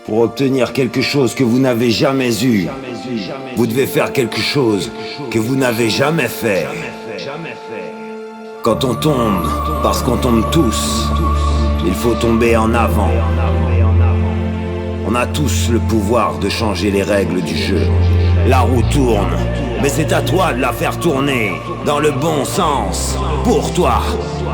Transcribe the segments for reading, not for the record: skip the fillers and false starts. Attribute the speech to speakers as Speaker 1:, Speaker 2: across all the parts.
Speaker 1: Pour obtenir quelque chose que vous n'avez jamais eu, vous devez faire quelque chose que vous n'avez jamais fait. Quand on tombe, parce qu'on tombe tous, il faut tomber en avant. On a tous le pouvoir de changer les règles du jeu. La roue tourne, mais c'est à toi de la faire tourner dans le bon sens. Pour toi,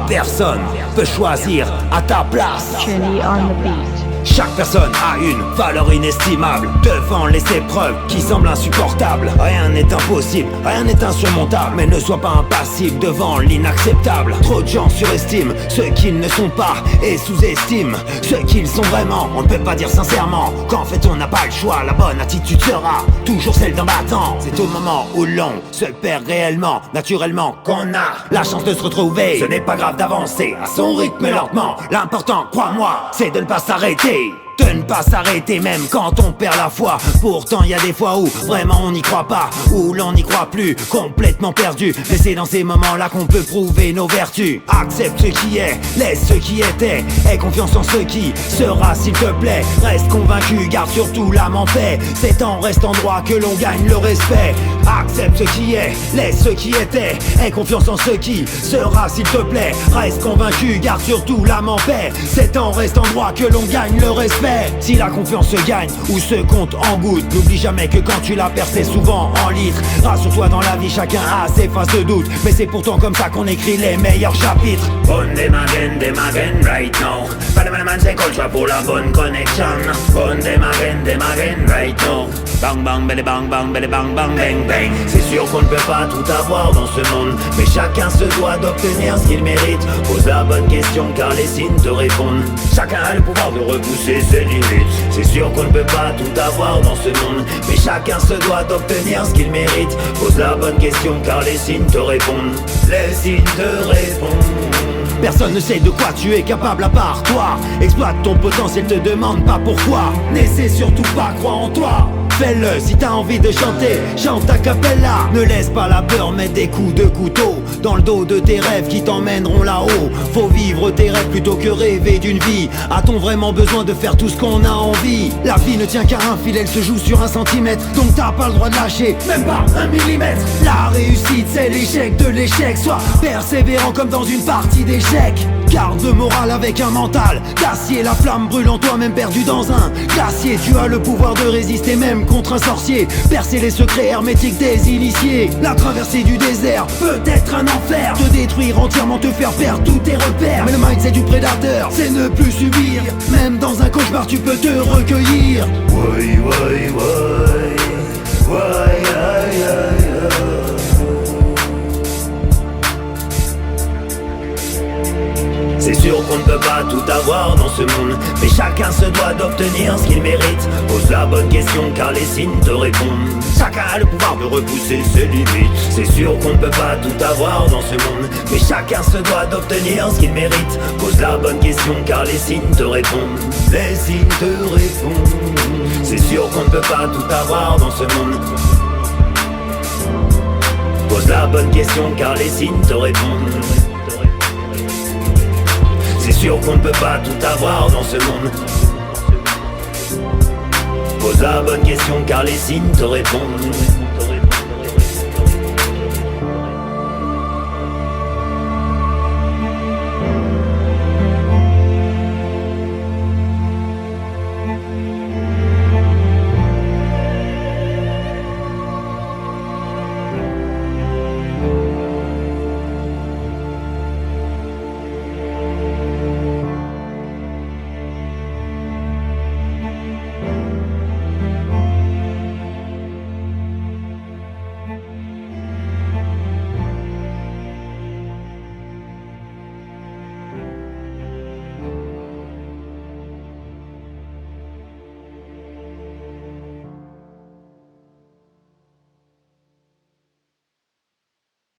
Speaker 1: personne peut choisir à ta place.
Speaker 2: Trini on the beat.
Speaker 1: Chaque personne a une valeur inestimable devant les épreuves qui semblent insupportables. Rien n'est impossible, rien n'est insurmontable. Mais ne sois pas impassible devant l'inacceptable. Trop de gens surestiment ceux qu'ils ne sont pas et sous-estiment ceux qu'ils sont vraiment. On ne peut pas dire sincèrement qu'en fait on n'a pas le choix. La bonne attitude sera toujours celle d'un battant. C'est au moment où l'on se perd réellement, naturellement, qu'on a la chance de se retrouver. Ce n'est pas grave d'avancer à son rythme lentement. L'important, crois-moi, c'est de ne pas s'arrêter. De ne pas s'arrêter même quand on perd la foi. Pourtant y a des fois où vraiment on n'y croit pas, où l'on n'y croit plus, complètement perdu. Mais c'est dans ces moments-là qu'on peut prouver nos vertus. Accepte ce qui est, laisse ce qui était. Aie confiance en ce qui sera s'il te plaît. Reste convaincu, garde surtout l'âme en paix. C'est en restant droit que l'on gagne le respect. Accepte ce qui est, laisse ce qui était. Aie confiance en ce qui sera s'il te plaît. Reste convaincu, garde surtout l'âme en paix. C'est en restant droit que l'on gagne le respect. Si la confiance se gagne ou se compte en gouttes, n'oublie jamais que quand tu la perds c'est souvent en litres. Rassure-toi, dans la vie chacun a ses phases de doute, mais c'est pourtant comme ça qu'on écrit les meilleurs chapitres.
Speaker 3: Bonne dem again right now. Pas de man c'est qu'on choix pour la bonne connexion. Bonne dem again right now. Bang bang bang bang bang bang bang bang bang. C'est sûr qu'on ne peut pas tout avoir dans ce monde, mais chacun se doit d'obtenir ce qu'il mérite. Pose la bonne question car les signes te répondent. Chacun a le pouvoir de repousser ses limites. C'est sûr qu'on ne peut pas tout avoir dans ce monde, mais chacun se doit d'obtenir ce qu'il mérite. Pose la bonne question car les signes te répondent. Les signes te répondent.
Speaker 1: Personne ne sait de quoi tu es capable à part toi. Exploite ton potentiel, te demande pas pourquoi. N'essaie surtout pas, crois en toi. Fais-le si t'as envie de chanter, chante a cappella. Ne laisse pas la peur mettre des coups de couteau dans le dos de tes rêves qui t'emmèneront là-haut. Faut vivre tes rêves plutôt que rêver d'une vie. A-t-on vraiment besoin de faire tout ce qu'on a envie? La vie ne tient qu'à un fil, elle se joue sur un centimètre. Donc t'as pas le droit de lâcher, même pas un millimètre. La réussite c'est l'échec de l'échec. Sois persévérant comme dans une partie d'échecs. Garde le moral avec un mental d'acier. La flamme brûle en toi même perdu dans un glacier. Tu as le pouvoir de résister même contre un sorcier. Percer les secrets hermétiques des initiés. La traversée du désert peut être un enfer. Te détruire entièrement, te faire perdre tous tes repères. Mais le mindset du prédateur, c'est ne plus subir. Même dans un cauchemar tu peux te recueillir.
Speaker 3: Ouais, ouais, ouais. Ouais, aïe, aïe, aïe. C'est sûr qu'on ne peut pas tout avoir dans ce monde, mais chacun se doit d'obtenir ce qu'il mérite. Pose la bonne question car les signes te répondent. Chacun a le pouvoir de repousser ses limites. C'est sûr qu'on ne peut pas tout avoir dans ce monde, mais chacun se doit d'obtenir ce qu'il mérite. Pose la bonne question car les signes te répondent. Les signes te répondent. C'est sûr qu'on ne peut pas tout avoir dans ce monde. Pose la bonne question car les signes te répondent. C'est sûr qu'on ne peut pas tout avoir dans ce monde. Pose la bonne question car les signes te répondent.